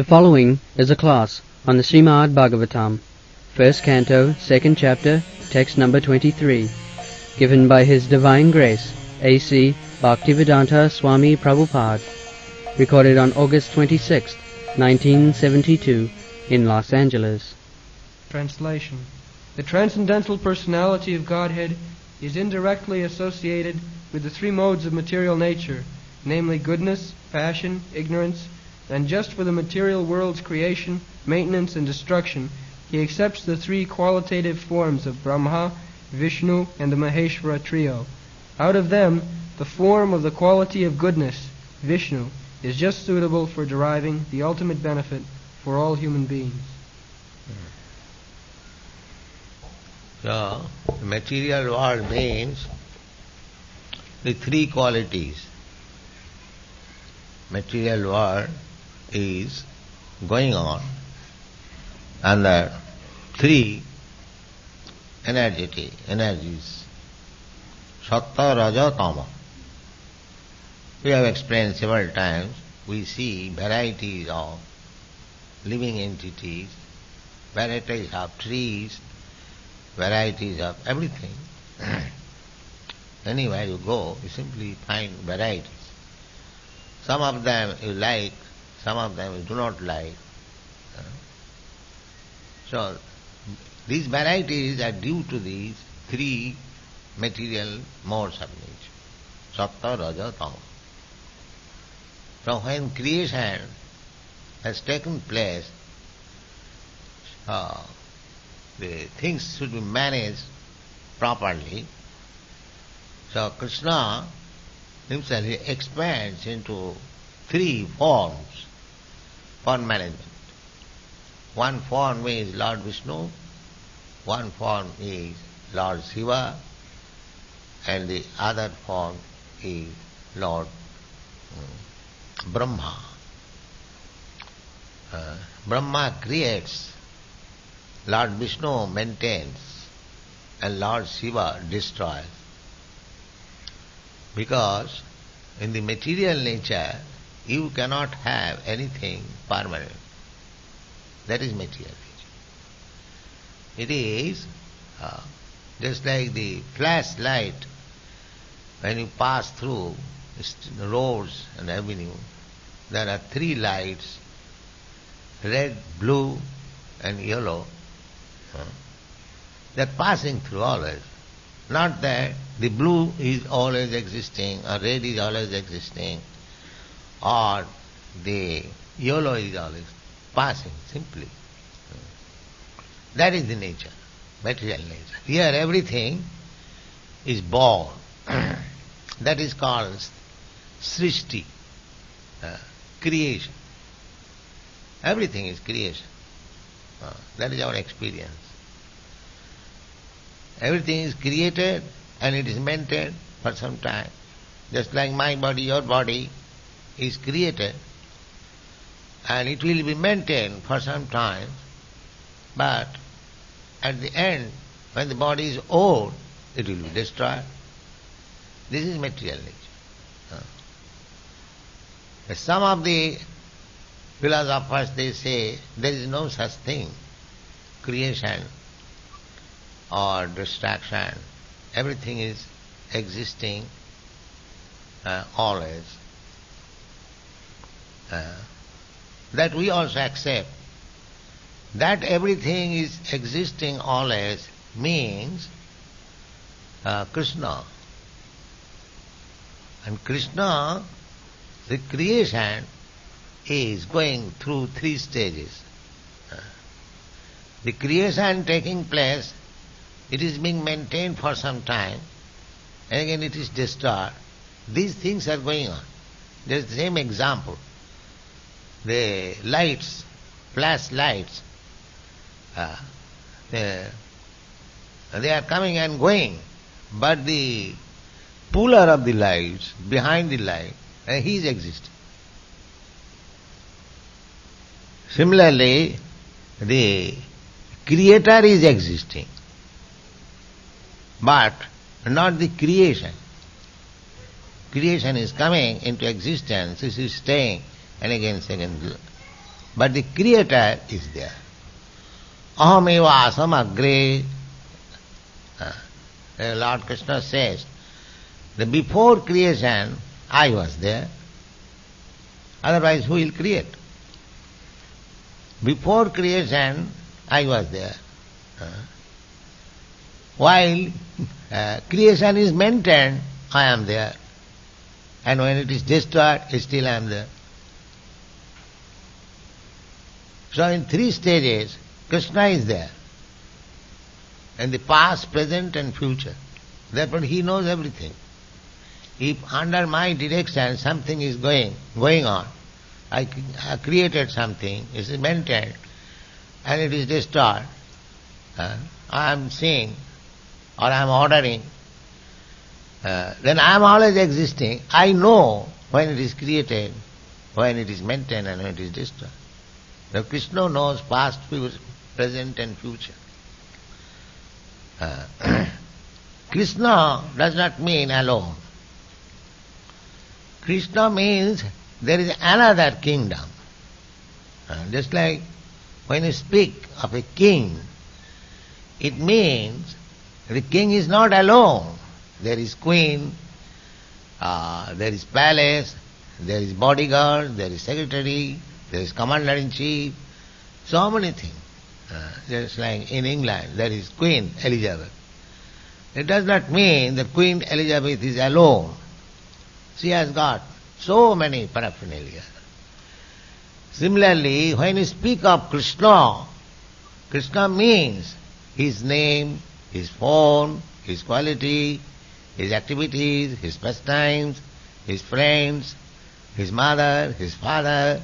The following is a class on the Srimad Bhagavatam, first canto, second chapter, text number 23, given by His Divine Grace, A.C. Bhaktivedanta Swami Prabhupada, recorded on August 26, 1972, in Los Angeles. Translation. The transcendental personality of Godhead is indirectly associated with the three modes of material nature, namely goodness, passion, ignorance, and just for the material world's creation, maintenance, and destruction, he accepts the three qualitative forms of Brahma, Vishnu, and the Maheshvara trio. Out of them, the form of the quality of goodness, Vishnu, is just suitable for deriving the ultimate benefit for all human beings. So, the material world means the three qualities. Material world is going on under three energies. Sattva, Raja, Tama. We have explained several times, we see varieties of living entities, varieties of trees, varieties of everything. Anywhere you go, you simply find varieties. Some of them you like, some of them you do not like. So, these varieties are due to these three material modes of nature. Sattva, Raja, Tama. So when creation has taken place, the things should be managed properly. So Krishna himself expands into three forms for management. One form is Lord Vishnu, one form is Lord Shiva, and the other form is Lord Brahma. Brahma creates, Lord Vishnu maintains, and Lord Shiva destroys. Because in the material nature, you cannot have anything permanent. That is material nature. It is just like the flashlight. When you pass through roads and avenue, there are three lights, red, blue and yellow. They are passing through always. Not that the blue is always existing, or red is always existing, or the yellow is always passing, simply. That is the nature, material nature. Here everything is born. That is called Srishti, creation. Everything is creation. That is our experience. Everything is created and it is maintained for some time. Just like my body, your body is created and it will be maintained for some time, but at the end, when the body is old, it will be destroyed. This is material nature. Some of the philosophers, they say there is no such thing, creation or destruction. Everything is existing always. That we also accept. That everything is existing always means Krishna. And Krishna, the creation, is going through three stages. The creation taking place, it is being maintained for some time, and again it is destroyed. These things are going on. There is the same example. The lights, flash lights, they are coming and going, but the puller of the lights, behind the light, he is existing. Similarly, the creator is existing, but not the creation. Creation is coming into existence, this is staying, and again but the Creator is there. Ahameva samagre. Lord Krishna says that before creation I was there. Otherwise who will create? Before creation I was there. While creation is maintained, I am there. And when it is destroyed, still I am there. So in three stages, Krishna is there. In the past, present and future. Therefore he knows everything. If under my direction something is going on, I created something, it is maintained, and it is destroyed, I am seeing or I am ordering, then I am always existing. I know when it is created, when it is maintained and when it is destroyed. Now Krishna knows past, present and future. Krishna does not mean alone. Krishna means there is another kingdom. Just like when you speak of a king, it means the king is not alone. There is queen, there is palace, there is bodyguard, there is secretary, there is commander-in-chief, so many things. Just like in England, there is Queen Elizabeth. It does not mean that Queen Elizabeth is alone. She has got so many paraphernalia. Similarly, when you speak of Krishna, Krishna means his name, his form, his quality, his activities, his pastimes, his friends, his mother, his father,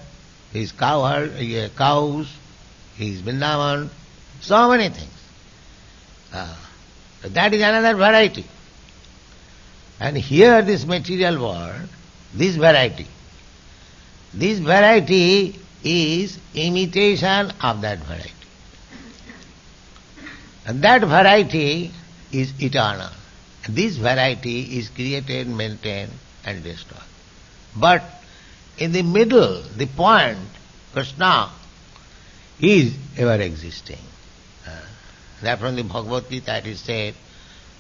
his cows, his Vrindavan, so many things. That is another variety. And here this material world, this variety is imitation of that variety. And that variety is eternal. This variety is created, maintained and destroyed. But in the middle, the point, Krishna is ever existing. That from the Bhagavad Gita it is said,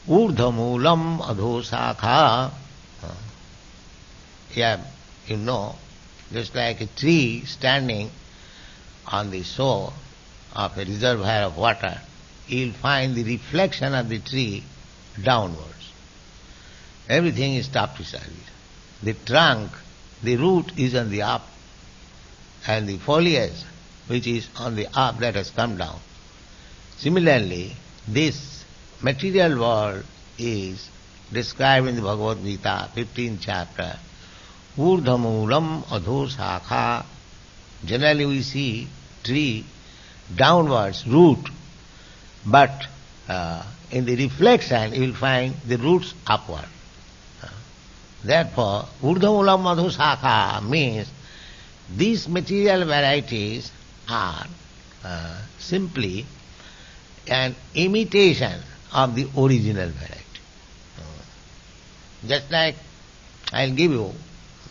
Urdhamulam adhosakha. Yeah, you know, just like a tree standing on the shore of a reservoir of water, you will find the reflection of the tree downwards. Everything is topsy-turvy. The trunk, the root is on the up, and the foliage which is on the up that has come down. Similarly, this material world is described in the Bhagavad Gita, 15th chapter. Urdhamulam adhosakha. Generally we see tree downwards, root, but in the reflection you will find the roots upward. Therefore, Urdhamulam adhosakha means these material varieties are simply an imitation of the original variety. Just like, I'll give you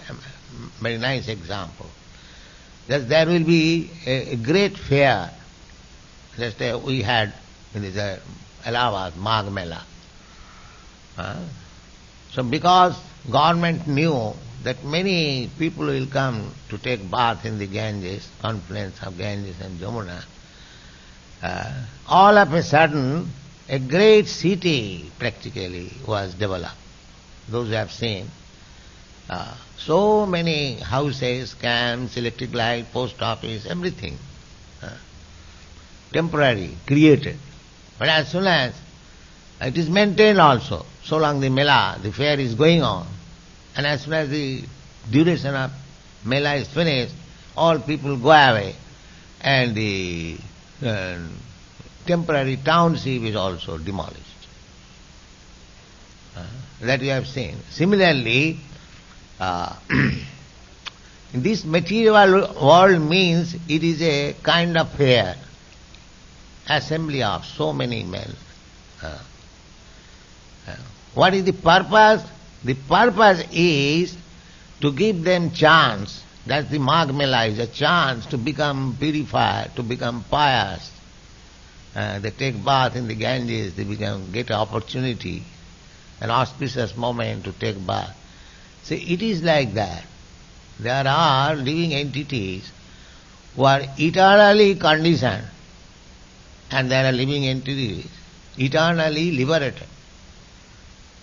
a very nice example. That there will be a great fair, just we had in the Allahabad, Magh Mela. So because government knew that many people will come to take bath in the Ganges, confluence of Ganges and Jamuna, all of a sudden a great city practically was developed. Those who have seen, so many houses, camps, electric light, post office, everything, temporary, created. But as soon as it is maintained also, so long the Mela, the fair is going on, and as soon as the duration of Mela is finished, all people go away, and the temporary township is also demolished. That you have seen. Similarly, this material world means it is a kind of fair, assembly of so many men. What is the purpose? The purpose is to give them chance That's the Magh Mela, is a chance to become purified, to become pious. They take bath in the Ganges, they get an opportunity, an auspicious moment to take bath. See, it is like that. There are living entities who are eternally conditioned, and there are living entities eternally liberated.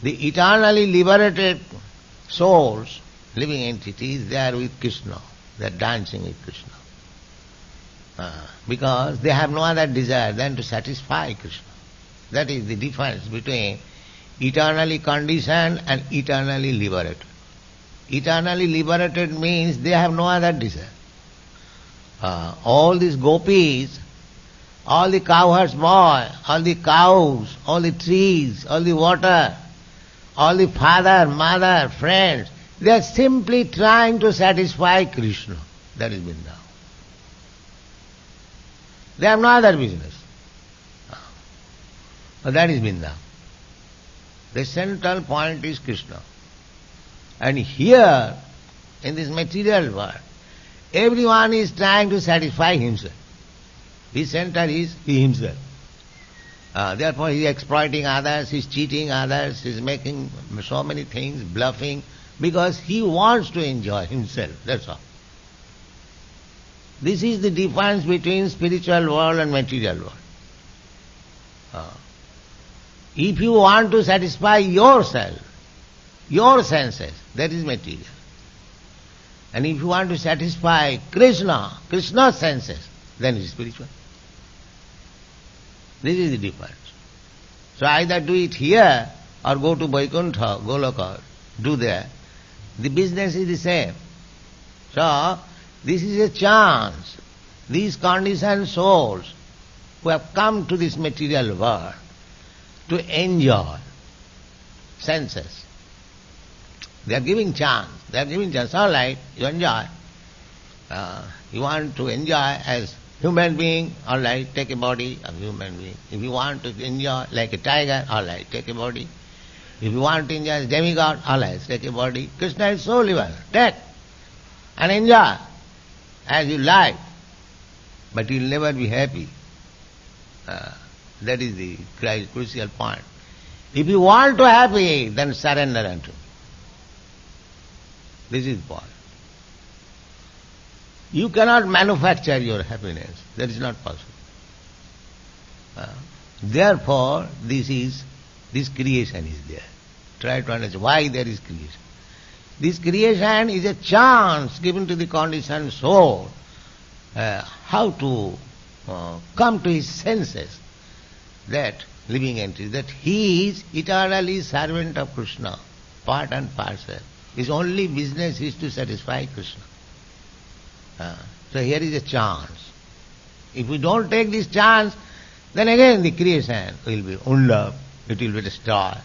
The eternally liberated souls, living entities, they are with Krishna. They are dancing with Krishna. Because they have no other desire than to satisfy Krishna. That is the difference between eternally conditioned and eternally liberated. Eternally liberated means they have no other desire. All these gopis, all the cowherds boy, all the cows, all the trees, all the water, all the father, mother, friends, they are simply trying to satisfy Krishna. That is Vrindavan. They have no other business. That is Vrindavan. The central point is Krishna. And here, in this material world, everyone is trying to satisfy himself. His center is he himself. Therefore he is exploiting others, he is cheating others, he is making so many things, bluffing, because he wants to enjoy himself, that's all. This is the difference between spiritual world and material world. If you want to satisfy yourself, your senses, that is material. And if you want to satisfy Krishna, Krishna's senses, then it is spiritual. This is the difference. So either do it here or go to Vaikuntha, Goloka, do there. The business is the same. So this is a chance. These conditioned souls who have come to this material world to enjoy senses. They are giving chance. They are giving chance. All right, you enjoy. You want to enjoy as human being, all right, take a body of human being. If you want to enjoy like a tiger, all right, take a body. If you want to enjoy as demigod, all right, take a body. Krishna is so liberal. Take and enjoy as you like. But you will never be happy. That is the crucial point. If you want to happy, then surrender unto me. This is the point. You cannot manufacture your happiness. That is not possible. Therefore, this creation is there. Try to understand why there is creation. This creation is a chance given to the conditioned soul how to come to his senses, that living entity, that he is eternally servant of Krishna, part and parcel. His only business is to satisfy Krishna. So here is a chance. If we don't take this chance, then again the creation will be unloved, it will be destroyed.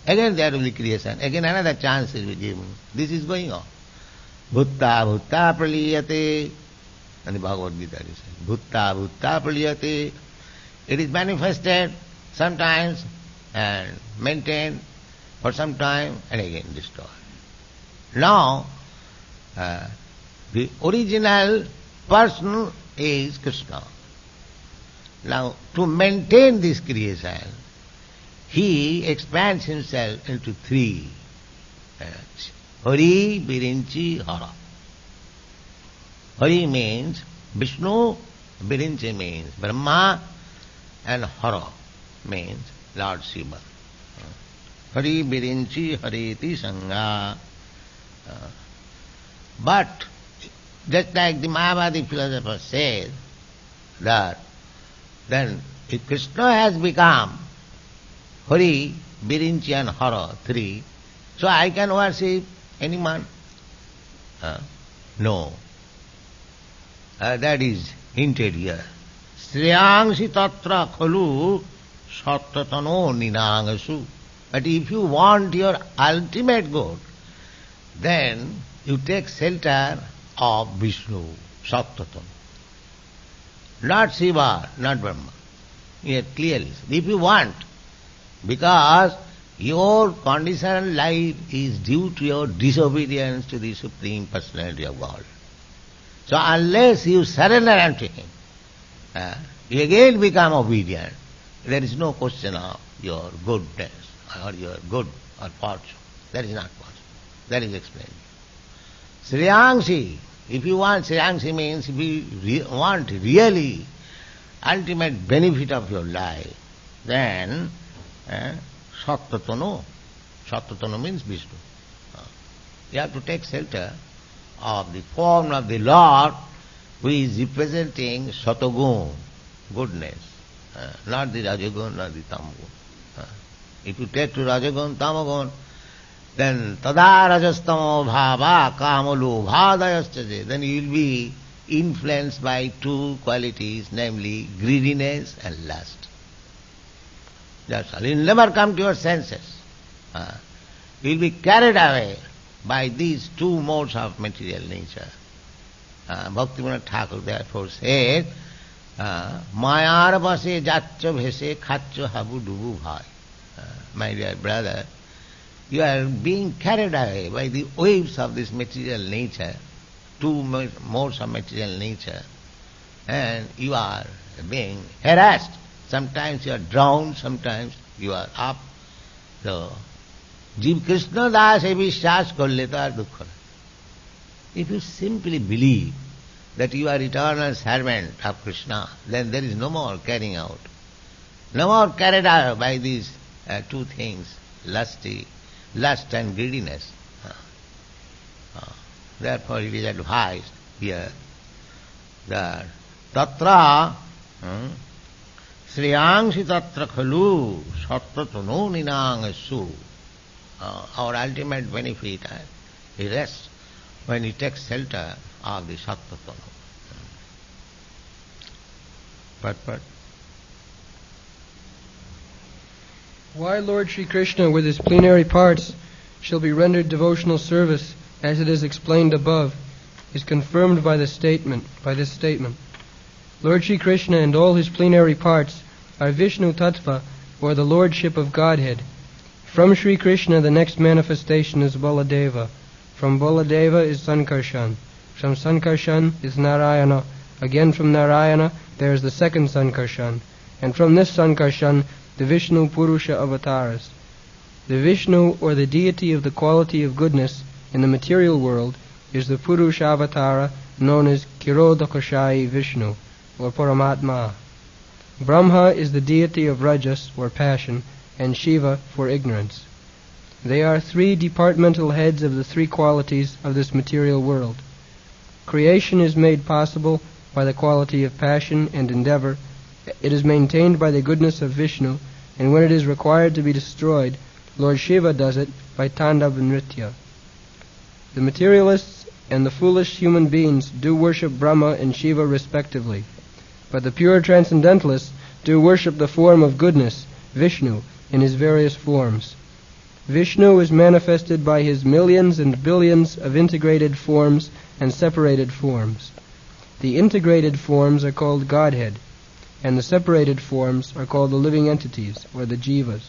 Again there will be creation, again another chance will be given. This is going on. Bhutta bhutta praliyate. And the Bhagavad Gita is saying, Bhutta bhutta praliyate. It is manifested sometimes and maintained for some time and again destroyed. Now, the original person is Krishna. Now, to maintain this creation, he expands himself into three. Hari, Birinchi, Hara. Hari means Vishnu, Birinchi means Brahma, and Hara means Lord Shiva. Hari, Birinchi, Hariti, Sangha. But just like the Mayavadi philosopher says that then if Krishna has become Hari, Birinchi and Hara, three, so I can worship anyone? No. That is hinted here. Sriyangsi tatra khalu sattatano ninangasu. But if you want your ultimate good, then you take shelter of Vishnu, Sattatan. Not Shiva, not Brahma. Here clearly. If you want, because Your conditional life is due to your disobedience to the Supreme Personality of God. So unless you surrender unto Him, you again become obedient. There is no question of your goodness or your good or fortune. That is not possible. That is explained. Sriyangsi, if you want, Sriyangsi means if you want really ultimate benefit of your life, then Sattatanu. Sattatanu means Vishnu. You have to take shelter of the form of the Lord who is representing Satagun, goodness, not the Rajagun, not the Tamagun. If you take to Rajagun, Tamagun, then tada rajastamo bhava kamalo bhadayaschaje, then you will be influenced by two qualities, namely greediness and lust. That's all. You will never come to your senses. You will be carried away by these two modes of material nature. Bhaktivinoda Thakur therefore said, Mayar base jaccho bhese khacho habu dubu bhai. My dear brother, you are being carried away by the waves of this material nature, two modes of material nature, and you are being harassed. Sometimes you are drowned, sometimes you are up. So, Jiv Krishna Das Vishwas korle to ar dukha. If you simply believe that you are eternal servant of Krishna, then there is no more carrying out. No more carried out by these two things, lust and greediness. Therefore it is advised here that tatra Sriyangsi tatra khalu sattatanu ninangasu. Our ultimate benefit rests when we take shelter of the sattatanu. But Why Lord Sri Krishna with his plenary parts shall be rendered devotional service, as it is explained above, is confirmed by this statement. Lord Sri Krishna and all his plenary parts are Vishnu Tattva, or the Lordship of Godhead. From Sri Krishna the next manifestation is Baladeva. From Baladeva is Sankarshan. From Sankarshan is Narayana. Again from Narayana there is the second Sankarshan. And from this Sankarshan the Vishnu Purusha avatars. The Vishnu, or the deity of the quality of goodness in the material world, is the Purusha avatara known as Kirodakashayi Vishnu, or Paramatma. Brahma is the deity of Rajas, or passion, and Shiva for ignorance. They are three departmental heads of the three qualities of this material world. Creation is made possible by the quality of passion and endeavor. It is maintained by the goodness of Vishnu, and when it is required to be destroyed, Lord Shiva does it by Tandava Nritya. The materialists and the foolish human beings do worship Brahma and Shiva respectively, but the pure transcendentalists do worship the form of goodness, Vishnu, in his various forms. Vishnu is manifested by his millions and billions of integrated forms and separated forms. The integrated forms are called Godhead, and the separated forms are called the living entities, or the jivas.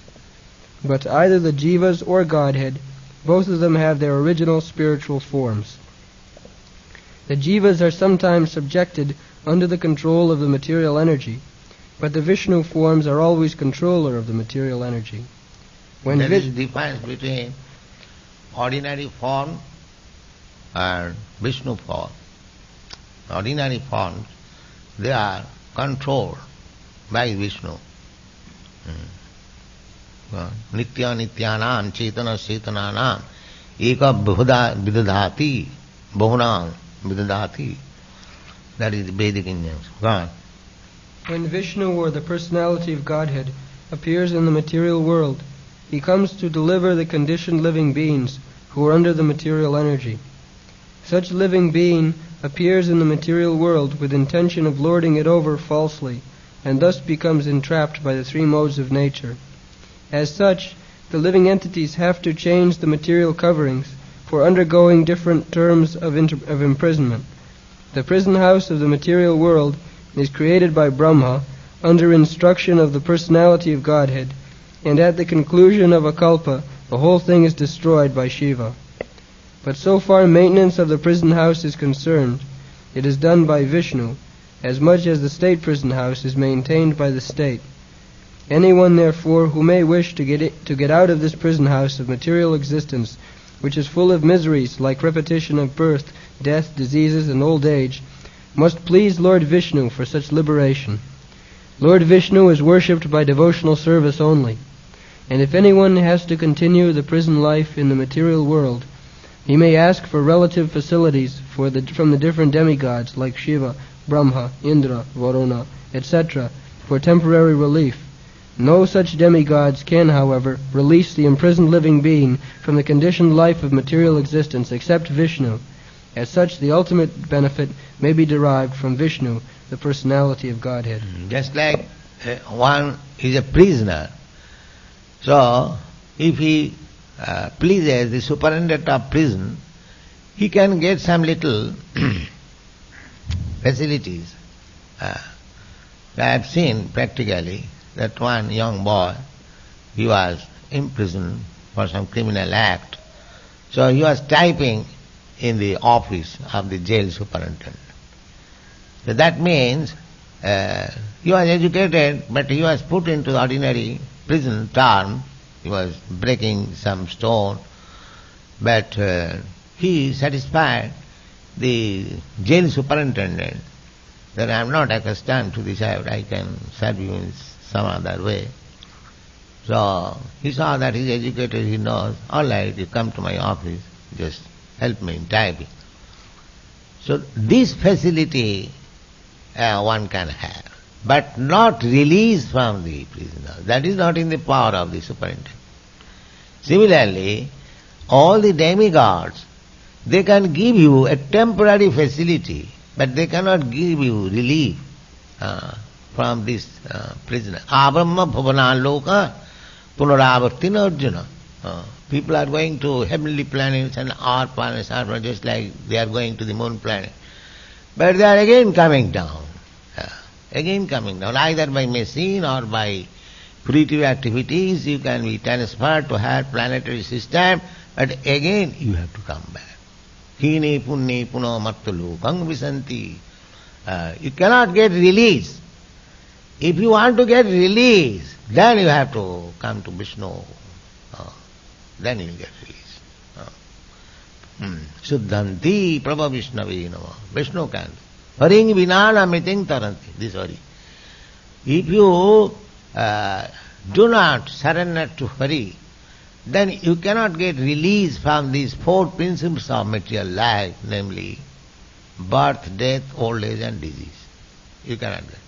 But either the jivas or Godhead, both of them have their original spiritual forms. The jivas are sometimes subjected under the control of the material energy, but the Vishnu forms are always controller of the material energy. There is a difference between ordinary form and Vishnu form. Ordinary forms, they are controlled by Vishnu. Nitya nityanam chetana chetananam eka vidadhati bahunam vidadhati. That is the Vedic Indian. Go on. When Vishnu, or the personality of Godhead, appears in the material world, he comes to deliver the conditioned living beings who are under the material energy. Such living being appears in the material world with intention of lording it over falsely, and thus becomes entrapped by the three modes of nature. As such, the living entities have to change the material coverings for undergoing different terms of imprisonment. The prison house of the material world is created by Brahma under instruction of the personality of Godhead, and at the conclusion of a kalpa, the whole thing is destroyed by Shiva. But so far maintenance of the prison house is concerned, it is done by Vishnu, as much as the state prison house is maintained by the state. Anyone, therefore, who may wish to get out of this prison house of material existence, which is full of miseries like repetition of birth, death, diseases, and old age, must please Lord Vishnu for such liberation. Lord Vishnu is worshipped by devotional service only, and if anyone has to continue the prison life in the material world, he may ask for relative facilities from the different demigods like Shiva, Brahma, Indra, Varuna, etc. for temporary relief. No such demigods can, however, release the imprisoned living being from the conditioned life of material existence except Vishnu. As such, the ultimate benefit may be derived from Vishnu, the personality of Godhead. Just like one is a prisoner. So, if he pleases the superintendent of prison, he can get some little facilities. I have seen practically that one young boy, he was imprisoned for some criminal act. So he was typing in the office of the jail superintendent. So that means he was educated, but he was put into the ordinary prison term. He was breaking some stone, but he satisfied the jail superintendent that I am not accustomed to this, I can serve you in some other way. So he saw that he is educated, he knows, all right, you come to my office, just help me in typing. So this facility one can have, but not release from the prisoner. That is not in the power of the superintendent. Similarly, all the demigods, they can give you a temporary facility, but they cannot give you relief from this prisoner. Abrahma bhavana loka punaravartina arjuna. People are going to heavenly planets and our planets are just like they are going to the moon planet. But they are again coming down. Again coming down. Either by machine or by fruitive activities you can be transferred to higher planetary system, but again you have to come back. Hine punne puno martulu gang visanti. You cannot get release. If you want to get release, then you have to come to Vishnu. Then you will get release. Suddhanti prabha Vishnavi nama. Vishnu can. Haring vinana miting taranti. This Hari. If you do not surrender to Hari, then you cannot get release from these four principles of material life, namely birth, death, old age and disease. You cannot get.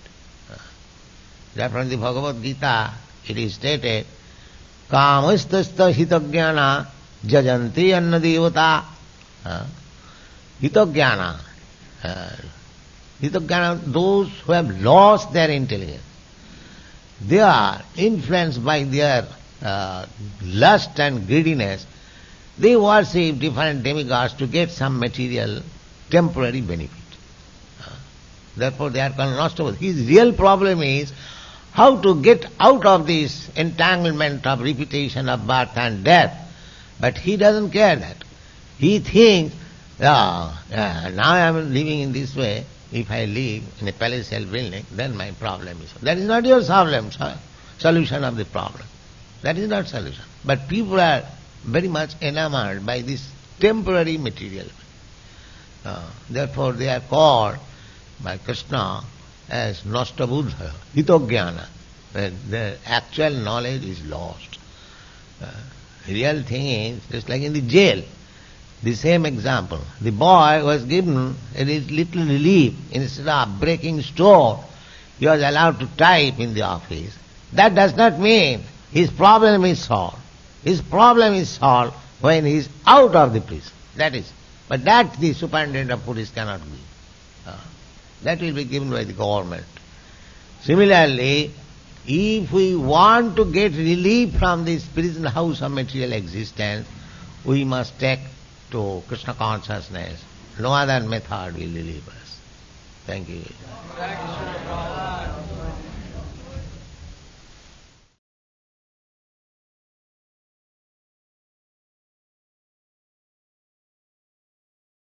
That from the Bhagavad Gita it is stated, Kamastasta hitagyana jajanti anna devata. Hitagyana. Hitagyana, those who have lost their intelligence, they are influenced by their lust and greediness. They worship different demigods to get some material temporary benefit. Therefore they are called Nostavas. His real problem is how to get out of this entanglement of repetition of birth and death. But he doesn't care that. He thinks, now I am living in this way. If I live in a palatial building, then my problem is. That is not your problem, solution of the problem. That is not solution. But people are very much enamored by this temporary material. Therefore they are called by Krishna as Nasta Buddha, Hitogyana. The actual knowledge is lost. Real thing is, just like in the jail, the same example. The boy was given a little relief. Instead of breaking stone, he was allowed to type in the office. That does not mean his problem is solved. His problem is solved when he is out of the prison. That is. But that the superintendent of police cannot give. That will be given by the government. Similarly, if we want to get relief from this prison house of material existence, we must take to Krishna consciousness. No other method will relieve us. Thank you.